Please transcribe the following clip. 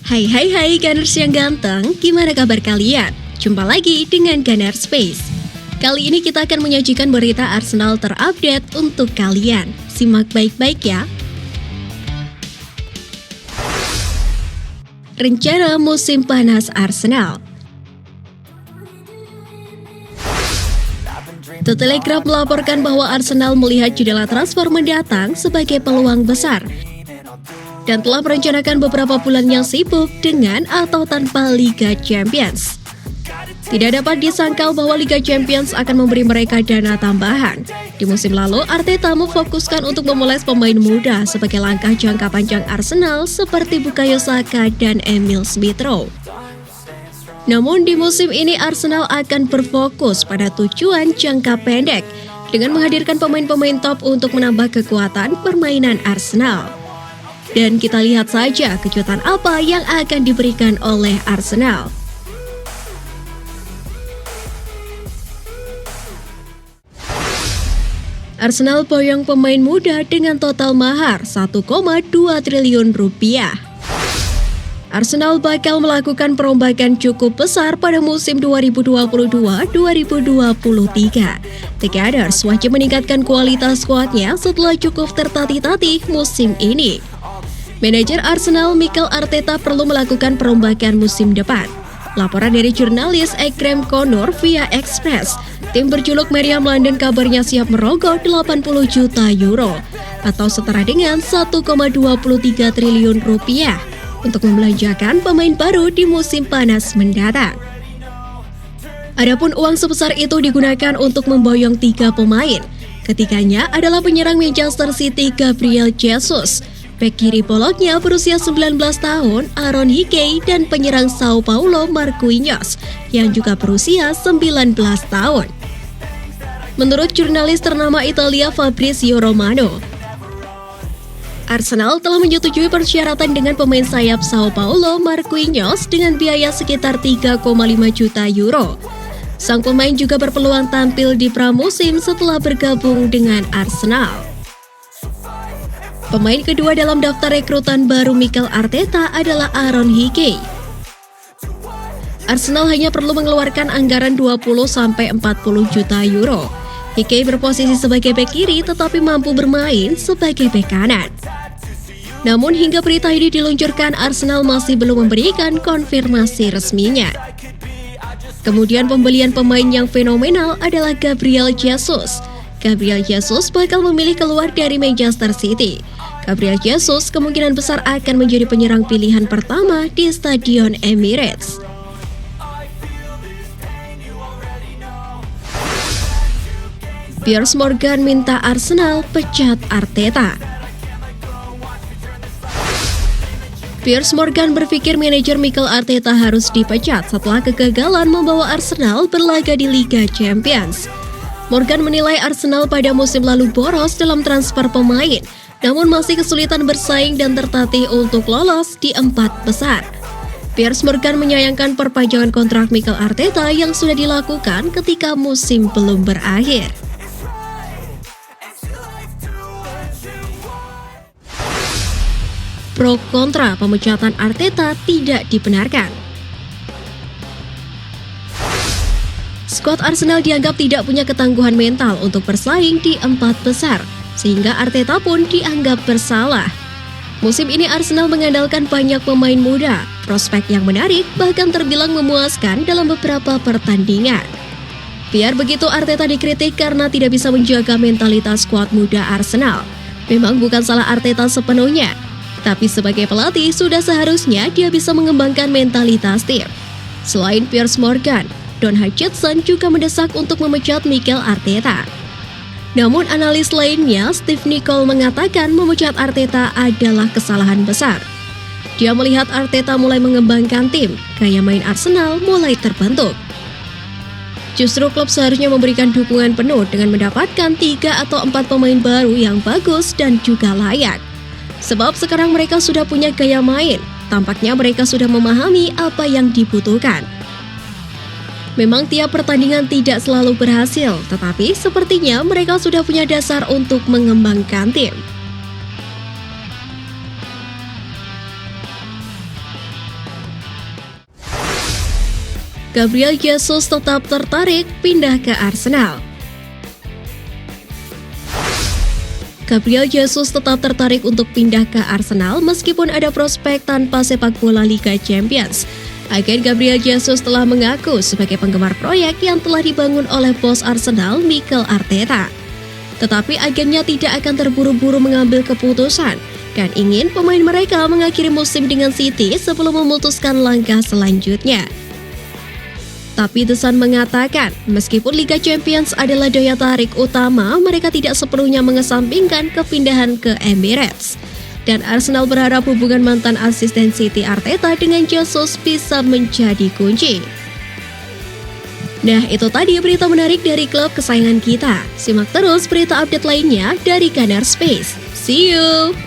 Hai hai hai Gunners yang ganteng, gimana kabar kalian? Jumpa lagi dengan Gunner Space. Kali ini kita akan menyajikan berita Arsenal terupdate untuk kalian. Simak baik-baik ya. Rencana musim panas Arsenal. The Telegraph melaporkan bahwa Arsenal melihat jendela transfer mendatang sebagai peluang besar dan telah merencanakan beberapa bulan yang sibuk dengan atau tanpa Liga Champions. Tidak dapat disangkal bahwa Liga Champions akan memberi mereka dana tambahan. Di musim lalu, Arteta memfokuskan untuk memoles pemain muda sebagai langkah jangka panjang Arsenal seperti Bukayo Saka dan Emil Smith-Rowe. Namun di musim ini Arsenal akan berfokus pada tujuan jangka pendek dengan menghadirkan pemain-pemain top untuk menambah kekuatan permainan Arsenal. Dan kita lihat saja kejutan apa yang akan diberikan oleh Arsenal. Arsenal boyong pemain muda dengan total mahar 1,2 triliun rupiah. Arsenal bakal melakukan perombakan cukup besar pada musim 2022-2023. The Gunners wajib meningkatkan kualitas skuadnya setelah cukup tertatih-tatih musim ini. Manajer Arsenal Mikel Arteta perlu melakukan perombakan musim depan. Laporan dari jurnalis Ekrem Connor via Express, tim berjuluk Meriam London kabarnya siap merogoh 80 juta euro atau setara dengan 1,23 triliun rupiah untuk membelanjakan pemain baru di musim panas mendatang. Adapun uang sebesar itu digunakan untuk memboyong 3 pemain. Ketiganya adalah penyerang Manchester City Gabriel Jesus, bek kiri Poloknya berusia 19 tahun Aaron Hickey, dan penyerang Sao Paulo Marquinhos yang juga berusia 19 tahun. Menurut jurnalis ternama Italia Fabrizio Romano, Arsenal telah menyetujui persyaratan dengan pemain sayap Sao Paulo Marquinhos dengan biaya sekitar 3,5 juta euro. Sang pemain juga berpeluang tampil di pramusim setelah bergabung dengan Arsenal. Pemain kedua dalam daftar rekrutan baru Mikel Arteta adalah Aaron Hickey. Arsenal hanya perlu mengeluarkan anggaran 20-40 juta euro. Hickey berposisi sebagai bek kiri tetapi mampu bermain sebagai bek kanan. Namun hingga berita ini diluncurkan, Arsenal masih belum memberikan konfirmasi resminya. Kemudian pembelian pemain yang fenomenal adalah Gabriel Jesus. Gabriel Jesus bakal memilih keluar dari Manchester City. Gabriel Jesus kemungkinan besar akan menjadi penyerang pilihan pertama di Stadion Emirates. Piers Morgan minta Arsenal pecat Arteta. Piers Morgan berpikir manajer Mikel Arteta harus dipecat setelah kegagalan membawa Arsenal berlaga di Liga Champions. Morgan menilai Arsenal pada musim lalu boros dalam transfer pemain, namun masih kesulitan bersaing dan tertatih untuk lolos di 4 besar. Piers Morgan menyayangkan perpanjangan kontrak Mikel Arteta yang sudah dilakukan ketika musim belum berakhir. Pro kontra pemecatan Arteta tidak dibenarkan. Skuad Arsenal dianggap tidak punya ketangguhan mental untuk bersaing di 4 besar, sehingga Arteta pun dianggap bersalah. Musim ini Arsenal mengandalkan banyak pemain muda, prospek yang menarik bahkan terbilang memuaskan dalam beberapa pertandingan. Biar begitu, Arteta dikritik karena tidak bisa menjaga mentalitas skuad muda Arsenal. Memang bukan salah Arteta sepenuhnya, tapi sebagai pelatih sudah seharusnya dia bisa mengembangkan mentalitas tim. Selain Piers Morgan, Don Hutchinson juga mendesak untuk memecat Mikel Arteta. Namun analis lainnya, Steve Nicol, mengatakan memecat Arteta adalah kesalahan besar. Dia melihat Arteta mulai mengembangkan tim, gaya main Arsenal mulai terbentuk. Justru klub seharusnya memberikan dukungan penuh dengan mendapatkan 3 atau 4 pemain baru yang bagus dan juga layak. Sebab sekarang mereka sudah punya gaya main, tampaknya mereka sudah memahami apa yang dibutuhkan. Memang tiap pertandingan tidak selalu berhasil, tetapi sepertinya mereka sudah punya dasar untuk mengembangkan tim. Gabriel Jesus tetap tertarik pindah ke Arsenal. Gabriel Jesus tetap tertarik untuk pindah ke Arsenal meskipun ada prospek tanpa sepak bola Liga Champions. Agen Gabriel Jesus telah mengaku sebagai penggemar proyek yang telah dibangun oleh bos Arsenal, Mikel Arteta. Tetapi agennya tidak akan terburu-buru mengambil keputusan dan ingin pemain mereka mengakhiri musim dengan City sebelum memutuskan langkah selanjutnya. Tapi The Sun mengatakan, meskipun Liga Champions adalah daya tarik utama, mereka tidak sepenuhnya mengesampingkan kepindahan ke Emirates. Dan Arsenal berharap hubungan mantan asisten City Arteta dengan Jesus bisa menjadi kunci. Nah, itu tadi berita menarik dari klub kesayangan kita. Simak terus berita update lainnya dari Kanar Space. See you!